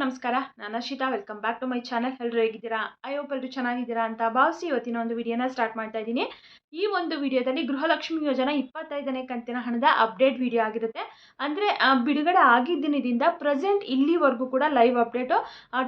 ನಮಸ್ಕಾರ. ನಾನು Arshitha. Welcome back to my channel. ಎಲ್ಲರೂ ಹೇಗಿದ್ದೀರಾ? ಐ ಹೋಪ್ ಎಲ್ಲರೂ ಚೆನ್ನಾಗಿದ್ದೀರಾ ಅಂತ ಭಾವಿಸಿ ಇವತ್ತಿನ ಒಂದು ವಿಡಿಯೋನ ಸ್ಟಾರ್ಟ್ ಮಾಡ್ತಾ ಇದ್ದೀನಿ. ಈ ಒಂದು ವಿಡಿಯೋದಲ್ಲಿ ಗೃಹಲಕ್ಷ್ಮಿ ಯೋಜನಾ 25ನೇ ಕಂತಿನ ಹಣದ ಅಪ್ಡೇಟ್ ವಿಡಿಯೋ ಆಗಿರುತ್ತೆ. ಅಂದರೆ ಬಿಡುಗಡೆ ಆಗಿದ್ದ ದಿನದಿಂದ ಪ್ರೆಸೆಂಟ್ ಇಲ್ಲಿವರೆಗೂ ಕೂಡ ಲೈವ್ ಅಪ್ಡೇಟು,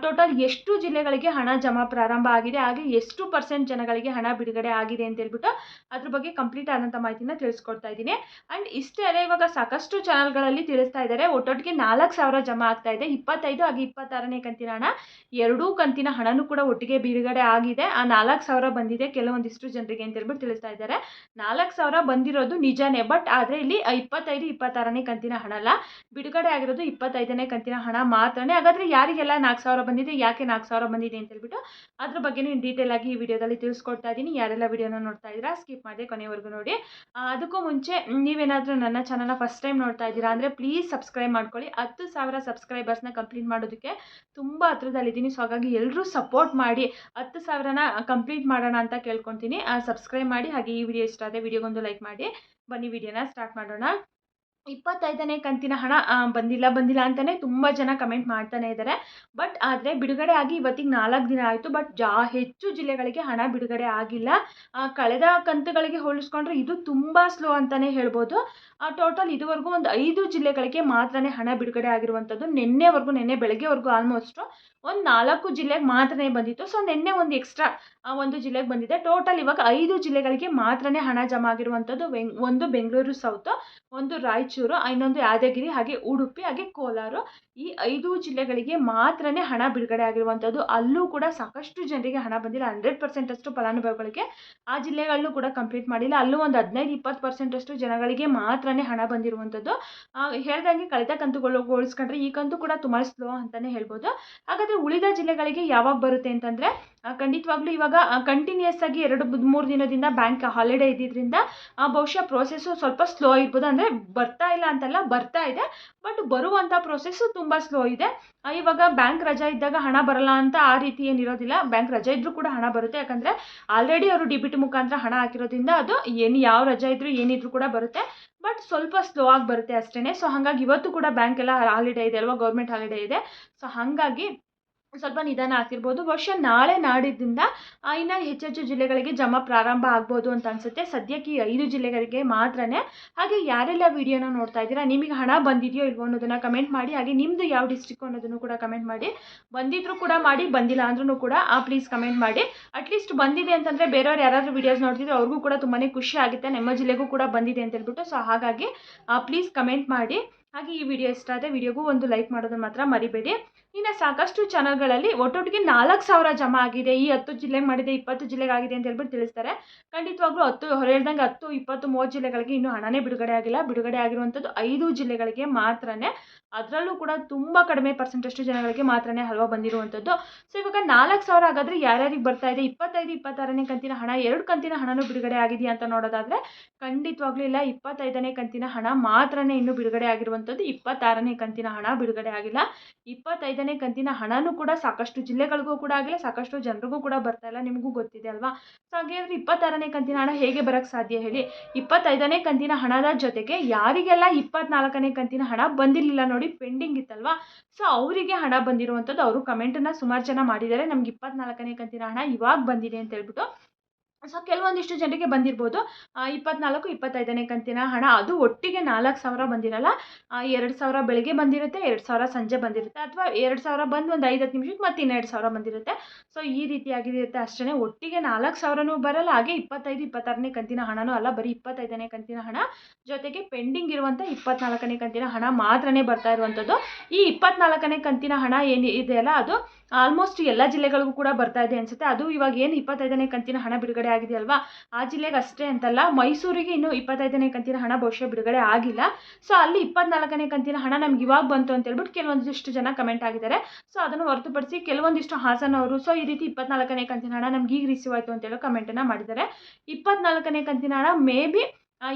ಟೋಟಲ್ ಎಷ್ಟು ಜಿಲ್ಲೆಗಳಿಗೆ ಹಣ ಜಮಾ ಪ್ರಾರಂಭ ಆಗಿದೆ, ಹಾಗೆ ಎಷ್ಟು % ಜನಗಳಿಗೆ ಹಣ ಬಿಡುಗಡೆ ಆಗಿದೆ ಅಂತ ಹೇಳ್ಬಿಟ್ಟು ಅದ್ರ ಬಗ್ಗೆ ಕಂಪ್ಲೀಟ್ ಆದಂಥ ಮಾಹಿತಿನ ತಿಳಿಸ್ಕೊಡ್ತಾ ಇದ್ದೀನಿ. ಆ್ಯಂಡ್ ಇಷ್ಟೇ ಅಲ್ಲ, ಇವಾಗ ಸಾಕಷ್ಟು ಚಾನಲ್ಗಳಲ್ಲಿ ತಿಳಿಸ್ತಾ ಇದ್ದಾರೆ ಒಟ್ಟೊಟ್ಟಿಗೆ 4,000 ಜಮಾ ಆಗ್ತಾ ಇದೆ. 25 ಹಾಗೆ 26ನೇ ಕಂತಿನ ಹಣ, ಎರಡೂ ಕಂತಿನ ಹಣನೂ ಕೂಡ ಒಟ್ಟಿಗೆ ಬಿಡುಗಡೆ ಆಗಿದೆ. ಆ 4,000 ಬಂದಿದೆ ಕೆಲವೊಂದಿಷ್ಟು ಜನರಿಗೆ ಅಂತ ಹೇಳ್ಬಿಟ್ಟು ತಿಳಿಸ್ತಾ ಇದ್ದಾರೆ. 4,000 ಬಂದಿರೋದು ನಿಜಾನೇ, ಬಟ್ ಆದರೆ ಇಲ್ಲಿ 25, 26ನೇ ಕಂತಿನ ಹಣ ಅಲ್ಲ, ಬಿಡುಗಡೆ ಆಗಿರೋದು 25ನೇ ಕಂತಿನ ಹಣ ಮಾತ್ರನೇ. ಹಾಗಾದರೆ ಯಾರಿಗೆಲ್ಲ 4,000 ಬಂದಿದೆ, ಯಾಕೆ 4,000 ಬಂದಿದೆ ಅಂತ ಹೇಳ್ಬಿಟ್ಟು ಅದ್ರ ಬಗ್ಗೆನೂ ಡೀಟೇಲ್ ಆಗಿ ಈ ವಿಡಿಯೋದಲ್ಲಿ ತಿಳಿಸ್ಕೊಡ್ತಾ ಇದ್ದೀನಿ. ಯಾರೆಲ್ಲ ವಿಡಿಯೋನ ನೋಡ್ತಾ ಇದ್ದೀರಾ ಸ್ಕಿಪ್ ಮಾಡದೆ ಕೊನೆವರೆಗೂ ನೋಡಿ. ಅದಕ್ಕೂ ಮುಂಚೆ ನೀವೇನಾದರೂ ನನ್ನ ಚಾನಲ್ನ ಫಸ್ಟ್ ಟೈಮ್ ನೋಡ್ತಾ ಇದ್ದೀರಾ ಅಂದರೆ ಪ್ಲೀಸ್ ಸಬ್ಸ್ಕ್ರೈಬ್ ಮಾಡ್ಕೊಳ್ಳಿ. 10,000 ಸಬ್ಸ್ಕ್ರೈಬರ್ಸ್ನ ಕಂಪ್ಲೀಟ್ ಮಾಡೋದಕ್ಕೆ ತುಂಬ ಹತ್ರದಲ್ಲಿದ್ದೀನಿ. ಸೊ ಹಾಗಾಗಿ ಎಲ್ಲರೂ ಸಪೋರ್ಟ್ ಮಾಡಿ 10,000ನ ಕಂಪ್ಲೀಟ್ ಮಾಡೋಣ ಅಂತ ಕೇಳ್ಕೊತೀನಿ. ಸಬ್ಸ್ಕ್ರೈಬ್ ಮಾಡಿ, ಹಾಗೆ ಈ ವಿಡಿಯೋ ಇಷ್ಟ ಆದರೆ ವಿಡಿಯೋಗೊಂದು ಲೈಕ್ ಮಾಡಿ. ಬನ್ನಿ ವಿಡಿಯೋನ ಸ್ಟಾರ್ಟ್ ಮಾಡೋಣ. 25ನೇ ಕಂತಿನ ಹಣ ಬಂದಿಲ್ಲ ಅಂತಲೇ ತುಂಬ ಜನ ಕಮೆಂಟ್ ಮಾಡ್ತಾನೆ ಇದ್ದಾರೆ. ಬಟ್ ಆದರೆ ಬಿಡುಗಡೆ ಆಗಿ ಇವತ್ತಿಗೆ 4 ದಿನ ಆಯಿತು, ಬಟ್ ಹೆಚ್ಚು ಜಿಲ್ಲೆಗಳಿಗೆ ಹಣ ಬಿಡುಗಡೆ ಆಗಿಲ್ಲ. ಕಳೆದ ಕಂತುಗಳಿಗೆ ಹೋಲಿಸ್ಕೊಂಡ್ರೆ ಇದು ತುಂಬ ಸ್ಲೋ ಅಂತಲೇ ಹೇಳ್ಬೋದು. ಟೋಟಲ್ ಇದುವರೆಗೂ ಒಂದು 5 ಜಿಲ್ಲೆಗಳಿಗೆ ಮಾತ್ರನೇ ಹಣ ಬಿಡುಗಡೆ ಆಗಿರುವಂಥದ್ದು. ನಿನ್ನೆ ಬೆಳಗ್ಗೆವರೆಗೂ ಆಲ್ಮೋಸ್ಟು ಒಂದು 4 ಜಿಲ್ಲೆಗೆ ಮಾತ್ರನೇ ಬಂದಿತ್ತು. ಸೊ ನಿನ್ನೆ ಒಂದು ಎಕ್ಸ್ಟ್ರಾ ಒಂದು ಜಿಲ್ಲೆಗೆ ಬಂದಿದೆ. ಟೋಟಲ್ ಇವಾಗ 5 ಜಿಲ್ಲೆಗಳಿಗೆ ಮಾತ್ರನೇ ಹಣ ಜಮಾ ಆಗಿರುವಂಥದ್ದು. ಒಂದು ಬೆಂಗಳೂರು ಸೌತು, ಒಂದು ರಾಯಚೂರು, ಇನ್ನೊಂದು ಯಾದಗಿರಿ, ಹಾಗೆ ಉಡುಪಿ, ಹಾಗೆ ಕೋಲಾರ. ಈ 5 ಜಿಲ್ಲೆಗಳಿಗೆ ಮಾತ್ರನೇ ಹಣ ಬಿಡುಗಡೆ ಆಗಿರುವಂಥದ್ದು. ಅಲ್ಲೂ ಕೂಡ ಸಾಕಷ್ಟು ಜನರಿಗೆ ಹಣ ಬಂದಿಲ್ಲ. 100% ಅಷ್ಟು ಫಲಾನುಭವಿಗಳಿಗೆ ಆ ಜಿಲ್ಲೆಗಳನ್ನೂ ಕೂಡ ಕಂಪ್ಲೀಟ್ ಮಾಡಿಲ್ಲ. ಅಲ್ಲೂ ಒಂದು 15-20% ಅಷ್ಟು ಜನಗಳಿಗೆ ಮಾತ್ರನೇ ಹಣ ಬಂದಿರುವಂಥದ್ದು. ಹೇಳ್ದಂಗೆ ಕಳೆದ ಕಂತುಗಳು ಹೋಲಿಸ್ಕೊಂಡ್ರೆ ಈ ಕಂತು ಕೂಡ ತುಂಬ ಸ್ಲೋ ಅಂತಲೇ ಹೇಳ್ಬೋದು. ಹಾಗಾದರೆ ಉಳಿದ ಜಿಲ್ಲೆಗಳಿಗೆ ಯಾವಾಗ ಬರುತ್ತೆ ಅಂತಂದರೆ ಖಂಡಿತವಾಗ್ಲೂ ಇವಾಗ ಕಂಟಿನ್ಯೂಸ್ ಆಗಿ 2-3 ದಿನದಿಂದ ಬ್ಯಾಂಕ್ ಹಾಲಿಡೇ ಇದ್ದಿದ್ದರಿಂದ ಬಹುಶಃ ಪ್ರೋಸೆಸ್ಸು ಸ್ವಲ್ಪ ಸ್ಲೋ ಇರ್ಬೋದು. ಅಂದರೆ ಬರ್ತಾ ಇಲ್ಲ ಅಂತಲ್ಲ, ಬರ್ತಾ ಇದೆ, ಬಟ್ ಬರುವಂಥ ಪ್ರೋಸೆಸ್ಸು ತುಂಬ ಸ್ಲೋ ಇದೆ. ಇವಾಗ ಬ್ಯಾಂಕ್ ರಜಾ ಇದ್ದಾಗ ಹಣ ಬರಲ್ಲ ಅಂತ ಆ ರೀತಿ ಏನಿರೋದಿಲ್ಲ. ಬ್ಯಾಂಕ್ ರಜಾ ಇದ್ದರೂ ಕೂಡ ಹಣ ಬರುತ್ತೆ. ಯಾಕಂದರೆ ಆಲ್ರೆಡಿ ಅವರು ಡಿಬಿಟ್ ಮುಖಾಂತರ ಹಣ ಹಾಕಿರೋದ್ರಿಂದ ಅದು ಯಾವ ರಜಾ ಇದ್ದರೂ ಏನಿದ್ರು ಕೂಡ ಬರುತ್ತೆ. ಬಟ್ ಸ್ವಲ್ಪ ಸ್ಲೋ ಆಗಿ ಬರುತ್ತೆ ಅಷ್ಟೇ. ಸೊ ಹಾಗಾಗಿ ಇವತ್ತು ಕೂಡ ಬ್ಯಾಂಕ್ ಎಲ್ಲ ಹಾಲಿಡೇ ಇದೆ ಅಲ್ವಾ, ಗೌರ್ಮೆಂಟ್ ಹಾಲಿಡೇ ಇದೆ. ಸೊ ಹಾಗಾಗಿ ಸ್ವಲ್ಪ ನಿಧಾನ ಆಗ್ತಿರ್ಬೋದು. ಬಹುಶಃ ನಾಳೆ ನಾಡಿದ್ದಿಂದ ಇನ್ನು ಹೆಚ್ಚೆಚ್ಚು ಜಿಲ್ಲೆಗಳಿಗೆ ಜಮಾ ಪ್ರಾರಂಭ ಆಗ್ಬೋದು ಅಂತ ಅನಿಸುತ್ತೆ. ಸದ್ಯಕ್ಕೆ ಈ 5 ಜಿಲ್ಲೆಗಳಿಗೆ ಮಾತ್ರನೇ. ಹಾಗೆ ಯಾರೆಲ್ಲ ವಿಡಿಯೋನ ನೋಡ್ತಾ ಇದ್ದೀರಾ, ನಿಮಗೆ ಹಣ ಬಂದಿದೆಯೋ ಇಲ್ವೋ ಅನ್ನೋದನ್ನು ಕಮೆಂಟ್ ಮಾಡಿ. ಹಾಗೆ ನಿಮ್ಮದು ಯಾವ ಡಿಸ್ಟ್ರಿಕ್ಕು ಅನ್ನೋದನ್ನು ಕೂಡ ಕಮೆಂಟ್ ಮಾಡಿ. ಬಂದಿದ್ರೂ ಕೂಡ ಮಾಡಿ, ಬಂದಿಲ್ಲ ಅಂದ್ರೂ ಕೂಡ ಪ್ಲೀಸ್ ಕಮೆಂಟ್ ಮಾಡಿ. ಅಟ್ಲೀಸ್ಟ್ ಬಂದಿದೆ ಅಂತಂದರೆ ಬೇರೆಯವ್ರು ಯಾರಾದರೂ ವೀಡಿಯೋಸ್ ನೋಡ್ತಿದ್ರೆ ಅವ್ರಿಗೂ ಕೂಡ ತುಂಬಾ ಖುಷಿ ಆಗುತ್ತೆ, ನಮ್ಮ ಜಿಲ್ಲೆಗೂ ಕೂಡ ಬಂದಿದೆ ಅಂತ ಹೇಳ್ಬಿಟ್ಟು. ಸೊ ಹಾಗಾಗಿ ಪ್ಲೀಸ್ ಕಮೆಂಟ್ ಮಾಡಿ. ಹಾಗೆ ಈ ವಿಡಿಯೋ ಇಷ್ಟ ಆದರೆ ವಿಡಿಯೋಗೂ ಒಂದು ಲೈಕ್ ಮಾಡೋದನ್ನು ಮಾತ್ರ ಮರಿಬೇಡಿ. ಇನ್ನು ಸಾಕಷ್ಟು ಚಾನಲ್ಗಳಲ್ಲಿ ಒಟ್ಟೊಟ್ಟಿಗೆ 4,000 ಜಮಾ ಆಗಿದೆ, ಈ 10 ಜಿಲ್ಲೆಗೆ ಮಾಡಿದೆ, 20 ಜಿಲ್ಲೆಗೆ ಆಗಿದೆ ಅಂತ ಹೇಳ್ಬಿಟ್ಟು ತಿಳಿಸ್ತಾರೆ. ಖಂಡಿತವಾಗ್ಲೂ ಹೇಳ್ದಂಗೆ 10, 20, 30 ಜಿಲ್ಲೆಗಳಿಗೆ ಇನ್ನೂ ಹಣನೇ ಬಿಡುಗಡೆ ಆಗಿಲ್ಲ. ಬಿಡುಗಡೆ ಆಗಿರುವಂಥದ್ದು 5 ಜಿಲ್ಲೆಗಳಿಗೆ ಮಾತ್ರನೇ. ಅದರಲ್ಲೂ ಕೂಡ ತುಂಬ ಕಡಿಮೆ % ಜನಗಳಿಗೆ ಮಾತ್ರನೇ ಹಲ್ವಾ ಬಂದಿರುವಂಥದ್ದು. ಸೊ ಇವಾಗ 4,000 ಹಾಗಾದರೆ ಯಾರ್ಯಾರಿಗೆ ಬರ್ತಾ ಇದೆ, 25, 26ನೇ ಕಂತಿನ ಹಣ 2 ಕಂತಿನ ಹಣನೂ ಬಿಡುಗಡೆ ಆಗಿದೆಯಾ ಅಂತ ನೋಡೋದಾದರೆ ಖಂಡಿತವಾಗ್ಲೂ ಇಲ್ಲ. 25ನೇ ಕಂತಿನ ಹಣ ಮಾತ್ರನೇ ಇನ್ನೂ ಬಿಡುಗಡೆ ಆಗಿರುವಂಥದ್ದು. 26ನೇ ಕಂತಿನ ಹಣ ಬಿಡುಗಡೆ ಆಗಿಲ್ಲ. 25ನೇ ಕಂತಿನ ಹಣನೂ ಕೂಡ ಸಾಕಷ್ಟು ಜಿಲ್ಲೆಗಳಿಗೂ ಕೂಡ ಆಗಿಲ್ಲ, ಸಾಕಷ್ಟು ಜನರಿಗೂ ಕೂಡ ಬರ್ತಾ ಇಲ್ಲ, ನಿಮಗೂ ಗೊತ್ತಿದೆ ಅಲ್ವಾ. ಸೊ ಹಾಗಾದರೆ 26ನೇ ಕಂತಿನ ಹಣ ಹೇಗೆ ಬರೋಕ್ಕೆ ಸಾಧ್ಯ ಹೇಳಿ. 25ನೇ ಕಂತಿನ ಹಣದ ಜೊತೆಗೆ ಯಾರಿಗೆಲ್ಲ 24ನೇ ಕಂತಿನ ಹಣ ಬಂದಿರಲಿಲ್ಲ ನೋಡಿ, ಪೆಂಡಿಂಗ್ ಇತ್ತಲ್ವಾ, ಸೊ ಅವರಿಗೆ ಹಣ ಬಂದಿರುವಂಥದ್ದು. ಅವರು ಕಮೆಂಟನ್ನು ಸುಮಾರು ಜನ ಮಾಡಿದ್ದಾರೆ, ನಮ್ಗೆ 24ನೇ ಕಂತಿನ ಹಣ ಇವಾಗ ಬಂದಿದೆ ಅಂತ ಹೇಳ್ಬಿಟ್ಟು. ಸೊ ಕೆಲವೊಂದಿಷ್ಟು ಜನರಿಗೆ ಬಂದಿರ್ಬೋದು 24, 25ನೇ ಕಂತಿನ ಹಣ. ಅದು ಒಟ್ಟಿಗೆ 4,000 ಬಂದಿರಲ್ಲ. 2,000 ಬೆಳಗ್ಗೆ ಬಂದಿರುತ್ತೆ, 2,000 ಸಂಜೆ ಬಂದಿರುತ್ತೆ, ಅಥವಾ 2,000 ಬಂದು ಒಂದು 5-10 ನಿಮಿಷಕ್ಕೆ ಮತ್ತೆ 2,000 ಬಂದಿರುತ್ತೆ. ಸೊ ಈ ರೀತಿಯಾಗಿರುತ್ತೆ ಅಷ್ಟೇ. ಒಟ್ಟಿಗೆ 4,000ನೂ ಬರಲ್ಲ. ಹಾಗೆ 25, 26ನೇ ಕಂತಿನ ಹಣನೂ ಅಲ್ಲ, ಬರೀ 25ನೇ ಕಂತಿನ ಹಣ ಜೊತೆಗೆ ಪೆಂಡಿಂಗ್ ಇರುವಂಥ 24ನೇ ಕಂತಿನ ಹಣ ಮಾತ್ರನೇ ಬರ್ತಾ ಇರುವಂಥದ್ದು. ಈ 24ನೇ ಕಂತಿನ ಹಣ ಏನಿದೆಯಲ್ಲ, ಅದು ಆಲ್ಮೋಸ್ಟ್ ಎಲ್ಲ ಜಿಲ್ಲೆಗಳಿಗೂ ಕೂಡ ಬರ್ತಾ ಇದೆ ಅನಿಸುತ್ತೆ. ಅದು ಇವಾಗ ಏನು 25ನೇ ಕಂತಿನ ಹಣ ಬಿಡುಗಡೆ ಆಗಿದೆಯಲ್ವಾ, ಆ ಜಿಲ್ಲೆಗೆ ಅಷ್ಟೇ ಅಂತಲ್ಲ, ಮೈಸೂರಿಗೆ ಇನ್ನೂ 25ನೇ ಕಂತಿನ ಹಣ ಬಹುಶಃ ಬಿಡುಗಡೆ ಆಗಿಲ್ಲ. ಸೊ ಅಲ್ಲಿ 24ನೇ ಕಂತಿನ ಹಣ ನಮ್ಗೆ ಇವಾಗ ಬಂತು ಅಂತ ಹೇಳ್ಬಿಟ್ಟು ಕೆಲವೊಂದಿಷ್ಟು ಜನ ಕಮೆಂಟ್ ಆಗಿದ್ದಾರೆ. ಸೊ ಅದನ್ನು ಹೊರತುಪಡಿಸಿ ಕೆಲವೊಂದಿಷ್ಟು ಹಾಸನ ಅವರು ಸೊ ಈ ರೀತಿ 24ನೇ ಕಂತಿನ ಹಣ ನಮ್ಗೆ ಈಗ ರಿಸೀವ್ ಆಯಿತು ಅಂತೇಳಿ ಕಮೆಂಟನ್ನು ಮಾಡಿದ್ದಾರೆ. 24ನೇ ಕಂತಿನ ಹಣ ಮೇ ಬಿ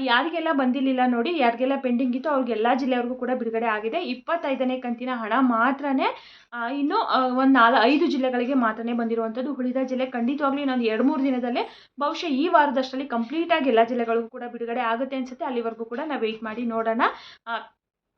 ಯಾರಿಗೆಲ್ಲ ಬಂದಿರಲಿಲ್ಲ ನೋಡಿ, ಯಾರಿಗೆಲ್ಲ ಪೆಂಡಿಂಗ್ ಇತ್ತು ಅವ್ರಿಗೆಲ್ಲ ಜಿಲ್ಲೆಯವ್ರಿಗೂ ಕೂಡ ಬಿಡುಗಡೆ ಆಗಿದೆ. 25ನೇ ಕಂತಿನ ಹಣ ಮಾತ್ರನೇ ಇನ್ನು ಒಂದು 5 ಜಿಲ್ಲೆಗಳಿಗೆ ಮಾತ್ರನೇ ಬಂದಿರುವಂಥದ್ದು. ಉಳಿದ ಜಿಲ್ಲೆ ಖಂಡಿತವಾಗ್ಲೂ ಇನ್ನೊಂದು 2-3 ದಿನದಲ್ಲೇ ಬಹುಶಃ ಈ ವಾರದಷ್ಟರಲ್ಲಿ ಕಂಪ್ಲೀಟಾಗಿ ಎಲ್ಲ ಜಿಲ್ಲೆಗಳಿಗೂ ಕೂಡ ಬಿಡುಗಡೆ ಆಗುತ್ತೆ ಅನಿಸುತ್ತೆ. ಅಲ್ಲಿವರೆಗೂ ಕೂಡ ನಾವು ವೆಯ್ಟ್ ಮಾಡಿ ನೋಡೋಣ.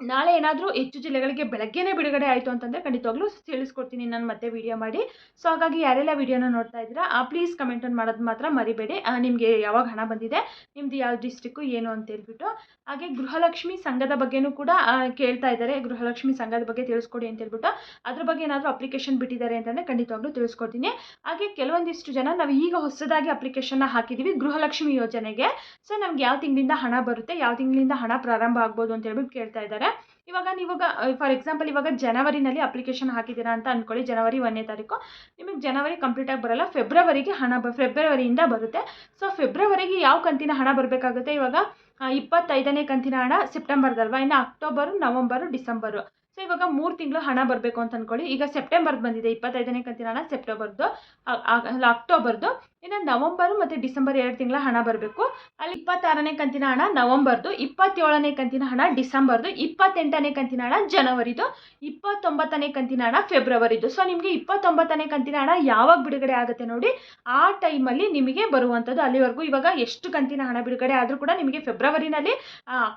ನಾಳೆ ಏನಾದರೂ ಹೆಚ್ಚು ಜಿಲ್ಲೆಗಳಿಗೆ ಬೆಳಗ್ಗೆನೇ ಬಿಡುಗಡೆ ಆಯಿತು ಅಂತಂದರೆ ಖಂಡಿತವಾಗ್ಲೂ ತಿಳಿಸ್ಕೊಡ್ತೀನಿ ನಾನು ಮತ್ತೆ ವಿಡಿಯೋ ಮಾಡಿ. ಸೊ ಹಾಗಾಗಿ ಯಾರೆಲ್ಲ ವಿಡಿಯೋನ ನೋಡ್ತಾ ಇದ್ದೀರಾ ಪ್ಲೀಸ್ ಕಮೆಂಟನ್ನು ಮಾಡೋದು ಮಾತ್ರ ಮರಿಬೇಡಿ. ನಿಮಗೆ ಯಾವಾಗ ಹಣ ಬಂದಿದೆ, ನಿಮ್ಮದು ಯಾವ ಡಿಸ್ಟ್ರಿಕ್ಕು ಏನು ಅಂತ ಹೇಳ್ಬಿಟ್ಟು. ಹಾಗೆ ಗೃಹಲಕ್ಷ್ಮಿ ಸಂಘದ ಬಗ್ಗೆನೂ ಕೂಡ ಕೇಳ್ತಾ ಇದ್ದಾರೆ, ಗೃಹಲಕ್ಷ್ಮಿ ಸಂಘದ ಬಗ್ಗೆ ತಿಳಿಸ್ಕೊಡಿ ಅಂತ ಹೇಳ್ಬಿಟ್ಟು. ಅದ್ರ ಬಗ್ಗೆ ಏನಾದರೂ ಅಪ್ಲಿಕೇಶನ್ ಬಿಟ್ಟಿದ್ದಾರೆ ಅಂತಂದರೆ ಖಂಡಿತವಾಗ್ಲೂ ತಿಳಿಸ್ಕೊಡ್ತೀನಿ. ಹಾಗೆ ಕೆಲವೊಂದಿಷ್ಟು ಜನ ನಾವು ಈಗ ಹೊಸದಾಗಿ ಅಪ್ಲಿಕೇಶನ್ನ ಹಾಕಿದ್ದೀವಿ ಗೃಹಲಕ್ಷ್ಮಿ ಯೋಜನೆಗೆ. ಸೊ ನಮ್ಗೆ ಯಾವ ತಿಂಗಳಿಂದ ಹಣ ಬರುತ್ತೆ, ಯಾವ ತಿಂಗಳಿಂದ ಹಣ ಪ್ರಾರಂಭ ಆಗ್ಬೋದು ಅಂತ ಹೇಳ್ಬಿಟ್ಟು ಕೇಳ್ತಾ ಇದ್ದಾರೆ. ಇವಾಗ ಫಾರ್ ಎಕ್ಸಾಂಪಲ್ ಇವಾಗ ಜನವರಿನಲ್ಲಿ ಅಪ್ಲಿಕೇಶನ್ ಹಾಕಿದ್ದೀರಾ ಅಂತ ಅಂದ್ಕೊಳ್ಳಿ, ಜನವರಿ 1ನೇ ತಾರೀಕು. ನಿಮಗೆ ಜನವರಿ ಕಂಪ್ಲೀಟಾಗಿ ಬರಲ್ಲ, ಫೆಬ್ರವರಿಗೆ ಫೆಬ್ರವರಿಯಿಂದ ಬರುತ್ತೆ. ಸೊ ಫೆಬ್ರವರಿಗೆ ಯಾವ ಕಂತಿನ ಹಣ ಬರಬೇಕಾಗುತ್ತೆ, ಇವಾಗ 25ನೇ ಕಂತಿನ ಹಣ ಸೆಪ್ಟೆಂಬರ್ದಲ್ವಾ, ಇನ್ನು ಅಕ್ಟೋಬರು, ನವಂಬರು, ಡಿಸೆಂಬರು. ಸೊ ಇವಾಗ 3 ತಿಂಗಳು ಹಣ ಬರಬೇಕು ಅಂತ ಅಂದ್ಕೊಳ್ಳಿ. ಈಗ ಸೆಪ್ಟೆಂಬರ್ದು ಬಂದಿದೆ 25ನೇ ಕಂತಿನ ಹಣ, ಸೆಪ್ಟೆಂಬರ್ದು, ಅಕ್ಟೋಬರ್ದು, ಇನ್ನು ನವಂಬರು ಮತ್ತು ಡಿಸೆಂಬರ್ 2 ತಿಂಗಳ ಹಣ ಬರಬೇಕು. ಅಲ್ಲಿ 26ನೇ ಕಂತಿನ ಹಣ ನವಂಬರ್ದು, 27ನೇ ಕಂತಿನ ಹಣ ಡಿಸೆಂಬರ್ದು, 28ನೇ ಕಂತಿನ ಹಣ ಜನವರಿದು, 29ನೇ ಕಂತಿನ ಹಣ ಫೆಬ್ರವರಿದು. ಸೊ ನಿಮಗೆ 29ನೇ ಕಂತಿನ ಹಣ ಯಾವಾಗ ಬಿಡುಗಡೆ ಆಗುತ್ತೆ ನೋಡಿ, ಆ ಟೈಮಲ್ಲಿ ನಿಮಗೆ ಬರುವಂಥದ್ದು. ಅಲ್ಲಿವರೆಗೂ ಇವಾಗ ಎಷ್ಟು ಕಂತಿನ ಹಣ ಬಿಡುಗಡೆ ಆದರೂ ಕೂಡ ನಿಮಗೆ ಫೆಬ್ರವರಿನಲ್ಲಿ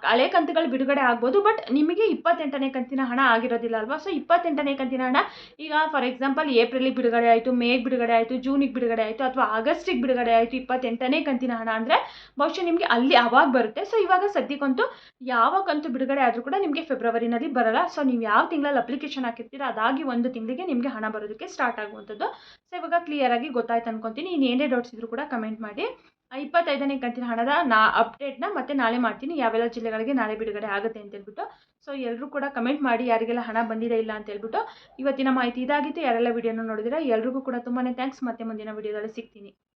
ಹಳೆ ಕಂತುಗಳು ಬಿಡುಗಡೆ ಆಗ್ಬೋದು, ಬಟ್ ನಿಮಗೆ 28ನೇ ಕಂತಿನ ಹಣ ಆಗಿರೋದಿಲ್ಲ ಅಲ್ವಾ. ಸೊ 28ನೇ ಕಂತಿನ ಹಣ ಈಗ ಫಾರ್ ಎಕ್ಸಾಂಪಲ್ ಏಪ್ರಿಲಿಗೆ ಬಿಡುಗಡೆ ಆಯಿತು, ಮೇಗೆ ಬಿಡುಗಡೆ ಆಯಿತು, ಜೂನಿಗೆ ಬಿಡುಗಡೆ ಆಯಿತು, ಅಥವಾ ಆಗಸ್ಟಿಗೆ ಬಿಡುಗಡೆ ಆಯಿತು 28ನೇ ಕಂತಿನ ಹಣ ಅಂದರೆ ಬಹುಶಃ ನಿಮಗೆ ಅಲ್ಲಿ ಅವಾಗ ಬರುತ್ತೆ. ಸೊ ಇವಾಗ ಸದ್ಯಕ್ಕಂತೂ ಯಾವ ಕಂತು ಬಿಡುಗಡೆ ಆದರೂ ಕೂಡ ನಿಮಗೆ ಫೆಬ್ರವರಿನಲ್ಲಿ ಬರಲ್ಲ. ಸೊ ನೀವು ಯಾವ ತಿಂಗಳಲ್ಲಿ ಅಪ್ಲಿಕೇಶನ್ ಹಾಕಿರ್ತೀರ ಅದಾಗಿ 1 ತಿಂಗಳಿಗೆ ನಿಮಗೆ ಹಣ ಬರೋದಕ್ಕೆ ಸ್ಟಾರ್ಟ್ ಆಗುವಂಥದ್ದು. ಸೊ ಇವಾಗ ಕ್ಲಿಯರಾಗಿ ಗೊತ್ತಾಯ್ತು ಅನ್ಕೊತೀನಿ. ಇನ್ನೇನೇ ಡೌಟ್ಸ್ ಇದ್ರೂ ಕೂಡ ಕಮೆಂಟ್ ಮಾಡಿ. 25ನೇ ಕಂತಿನ ಹಣದ ಅಪ್ಡೇಟ್ನ ಮತ್ತೆ ನಾಳೆ ಮಾಡ್ತೀನಿ, ಯಾವೆಲ್ಲ ಜಿಲ್ಲೆಗಳಿಗೆ ನಾಳೆ ಬಿಡುಗಡೆ ಆಗುತ್ತೆ ಅಂತ ಹೇಳ್ಬಿಟ್ಟು. ಸೊ ಎಲ್ಲರೂ ಕೂಡ ಕಮೆಂಟ್ ಮಾಡಿ ಯಾರಿಗೆಲ್ಲ ಹಣ ಬಂದಿದೆ ಇಲ್ಲ ಅಂತ ಹೇಳ್ಬಿಟ್ಟು. ಇವತ್ತಿನ ಮಾಹಿತಿ ಇದಾಗಿತ್ತು. ಯಾರೆಲ್ಲ ವಿಡಿಯೋನ ನೋಡಿದಿರಾ ಎಲ್ರಿಗೂ ಕೂಡ ತುಂಬಾ ಥ್ಯಾಂಕ್ಸ್. ಮತ್ತೆ ಮುಂದಿನ ವಿಡಿಯೋದಲ್ಲಿ ಸಿಗ್ತೀನಿ.